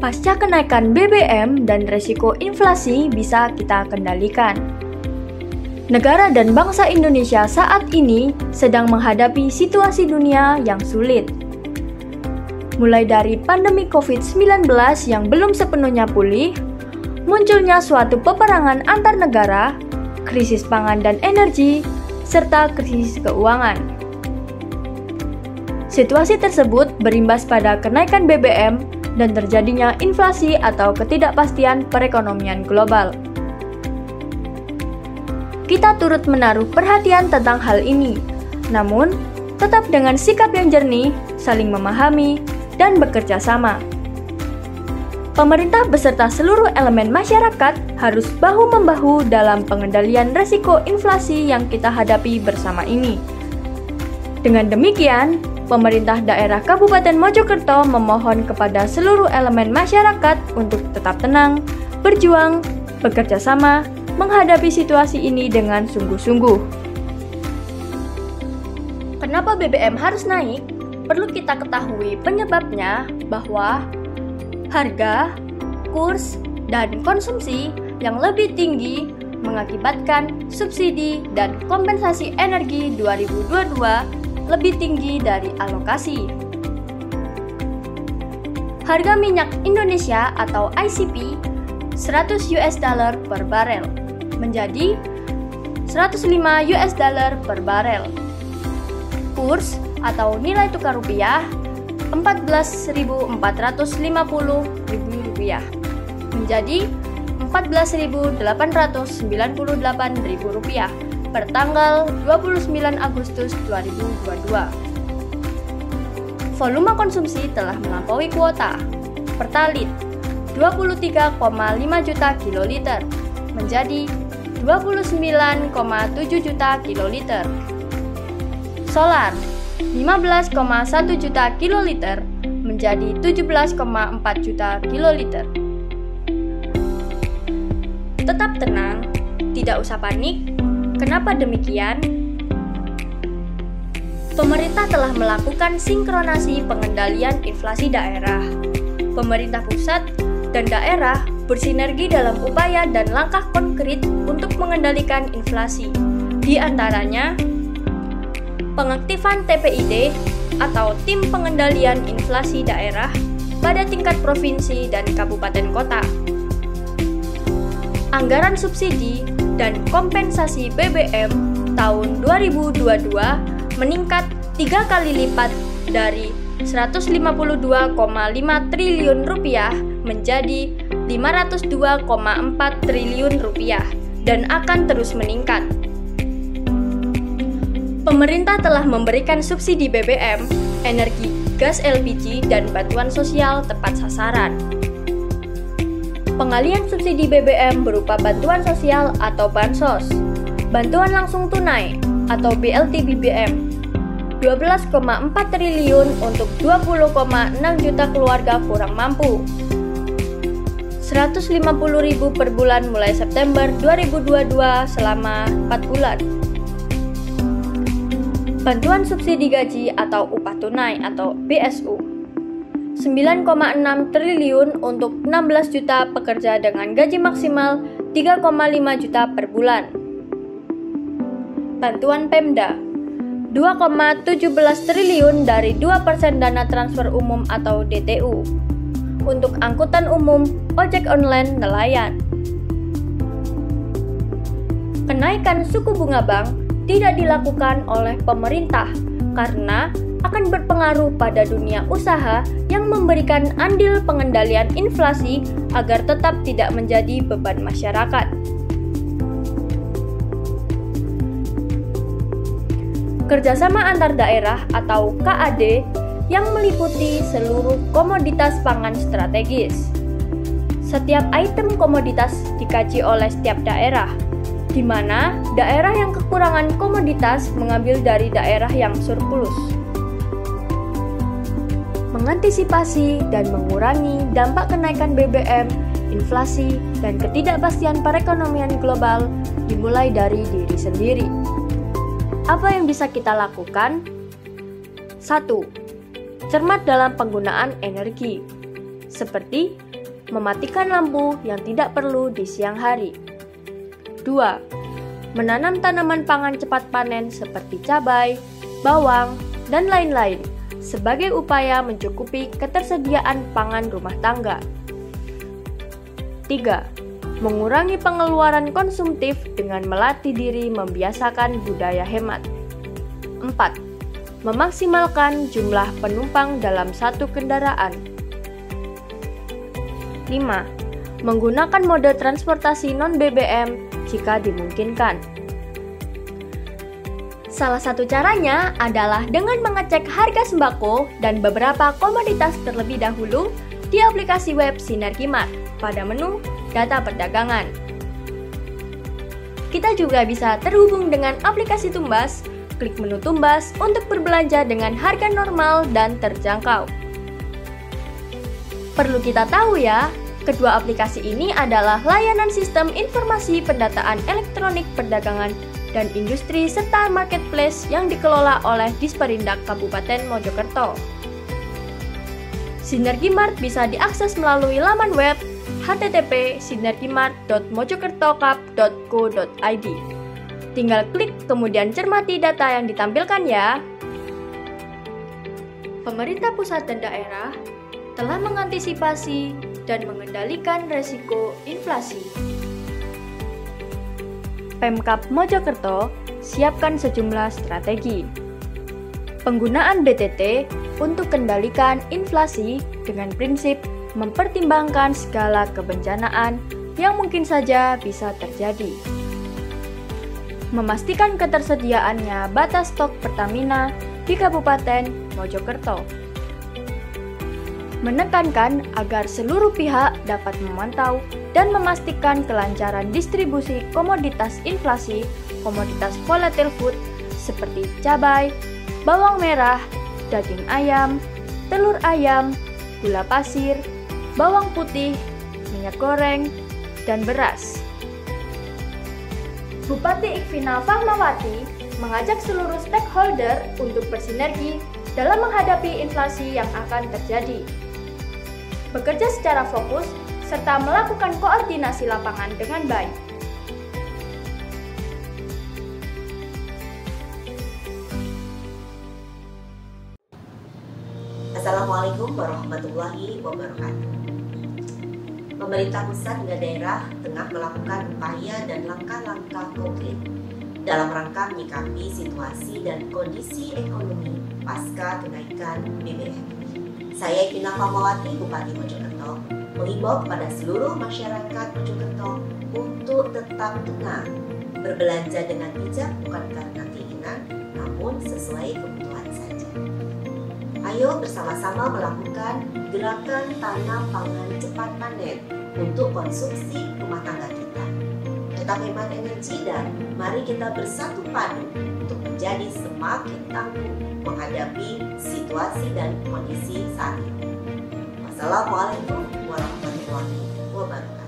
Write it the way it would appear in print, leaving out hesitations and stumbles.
Pasca kenaikan BBM dan resiko inflasi bisa kita kendalikan. Negara dan bangsa Indonesia saat ini sedang menghadapi situasi dunia yang sulit. Mulai dari pandemi COVID-19 yang belum sepenuhnya pulih, munculnya suatu peperangan antar negara, krisis pangan dan energi, serta krisis keuangan. Situasi tersebut berimbas pada kenaikan BBM dan terjadinya inflasi atau ketidakpastian perekonomian global. Kita turut menaruh perhatian tentang hal ini, namun tetap dengan sikap yang jernih, saling memahami, dan bekerja sama. Pemerintah beserta seluruh elemen masyarakat harus bahu-membahu dalam pengendalian resiko inflasi yang kita hadapi bersama ini. Dengan demikian, pemerintah daerah Kabupaten Mojokerto memohon kepada seluruh elemen masyarakat untuk tetap tenang, berjuang, bekerja sama, menghadapi situasi ini dengan sungguh-sungguh. Kenapa BBM harus naik? Perlu kita ketahui penyebabnya bahwa harga, kurs, dan konsumsi yang lebih tinggi mengakibatkan subsidi dan kompensasi energi 2022 lebih tinggi dari alokasi. Harga minyak Indonesia atau ICP 100 US dollar per barel menjadi 105 US dollar per barel. Kurs atau nilai tukar rupiah 14.450 ribu rupiah menjadi 14.898 ribu rupiah per tanggal 29 Agustus 2022. Volume konsumsi telah melampaui kuota. Pertalit 23,5 juta kiloliter menjadi 29,7 juta kiloliter. Solar 15,1 juta kiloliter menjadi 17,4 juta kiloliter. Tetap tenang, tidak usah panik. Kenapa demikian? Pemerintah telah melakukan sinkronasi pengendalian inflasi daerah. Pemerintah pusat dan daerah bersinergi dalam upaya dan langkah konkret untuk mengendalikan inflasi. Di antaranya, pengaktifan TPID atau Tim Pengendalian Inflasi Daerah pada tingkat provinsi dan kabupaten kota. Anggaran subsidi dan kompensasi BBM tahun 2022 meningkat 3 kali lipat dari 152,5 triliun rupiah menjadi 502,4 triliun rupiah dan akan terus meningkat. Pemerintah telah memberikan subsidi BBM, energi gas LPG, dan bantuan sosial tepat sasaran. Pengalihan subsidi BBM berupa bantuan sosial atau bansos, bantuan langsung tunai atau BLT BBM, 12,4 triliun untuk 20,6 juta keluarga kurang mampu, 150.000 per bulan mulai September 2022 selama 4 bulan. Bantuan subsidi gaji atau upah tunai atau BSU, 9,6 triliun untuk 16 juta pekerja dengan gaji maksimal 3,5 juta per bulan. Bantuan Pemda, 2,17 triliun dari 2% dana transfer umum atau DTU untuk angkutan umum, ojek online, nelayan. Kenaikan suku bunga bank tidak dilakukan oleh pemerintah karena akan berpengaruh pada dunia usaha yang memberikan andil pengendalian inflasi agar tetap tidak menjadi beban masyarakat. Kerjasama antar daerah atau KAD yang meliputi seluruh komoditas pangan strategis. Setiap item komoditas dikaji oleh setiap daerah, di mana daerah yang kekurangan komoditas mengambil dari daerah yang surplus. Mengantisipasi dan mengurangi dampak kenaikan BBM, inflasi, dan ketidakpastian perekonomian global dimulai dari diri sendiri. Apa yang bisa kita lakukan? 1. Cermat dalam penggunaan energi, seperti mematikan lampu yang tidak perlu di siang hari. 2. Menanam tanaman pangan cepat panen seperti cabai, bawang, dan lain-lain sebagai upaya mencukupi ketersediaan pangan rumah tangga. 3. Mengurangi pengeluaran konsumtif dengan melatih diri membiasakan budaya hemat. 4. Memaksimalkan jumlah penumpang dalam satu kendaraan. 5. Menggunakan mode transportasi non-BBM jika dimungkinkan. Salah satu caranya adalah dengan mengecek harga sembako dan beberapa komoditas terlebih dahulu di aplikasi web Sinergi Mart pada menu Data Perdagangan. Kita juga bisa terhubung dengan aplikasi Tumbas, klik menu Tumbas untuk berbelanja dengan harga normal dan terjangkau. Perlu kita tahu ya, kedua aplikasi ini adalah layanan sistem informasi pendataan elektronik perdagangan dan industri serta marketplace yang dikelola oleh Disperindak Kabupaten Mojokerto. Sinergi Mart bisa diakses melalui laman web http://sinergimart.mojokertokap.co.id. Tinggal klik kemudian cermati data yang ditampilkan ya. Pemerintah pusat dan daerah telah mengantisipasi dan mengendalikan resiko inflasi. Pemkab Mojokerto siapkan sejumlah strategi. Penggunaan BTT untuk kendalikan inflasi dengan prinsip mempertimbangkan segala kebencanaan yang mungkin saja bisa terjadi. Memastikan ketersediaannya batas stok Pertamina di Kabupaten Mojokerto. Menekankan agar seluruh pihak dapat memantau dan memastikan kelancaran distribusi komoditas inflasi, komoditas volatile food seperti cabai, bawang merah, daging ayam, telur ayam, gula pasir, bawang putih, minyak goreng, dan beras. Bupati Ikvina Fahmawati mengajak seluruh stakeholder untuk bersinergi dalam menghadapi inflasi yang akan terjadi. Bekerja secara fokus, serta melakukan koordinasi lapangan dengan baik. Assalamualaikum warahmatullahi wabarakatuh. Pemerintah pusat dan daerah tengah melakukan upaya dan langkah-langkah konkret dalam rangka menyikapi situasi dan kondisi ekonomi pasca kenaikan BBM. Saya Ikvina Fahmawati, Bupati Mojokerto, mengimbau kepada seluruh masyarakat Mojokerto untuk tetap tenang, berbelanja dengan bijak bukan karena keinginan, namun sesuai kebutuhan saja. Ayo bersama-sama melakukan gerakan tanam pangan cepat panen untuk konsumsi rumah tangga kita. Tetap hemat energi dan mari kita bersatu padu untuk menjadi semakin tangguh menghadapi situasi dan kondisi saat ini. Wassalamualaikum warahmatullahi wabarakatuh.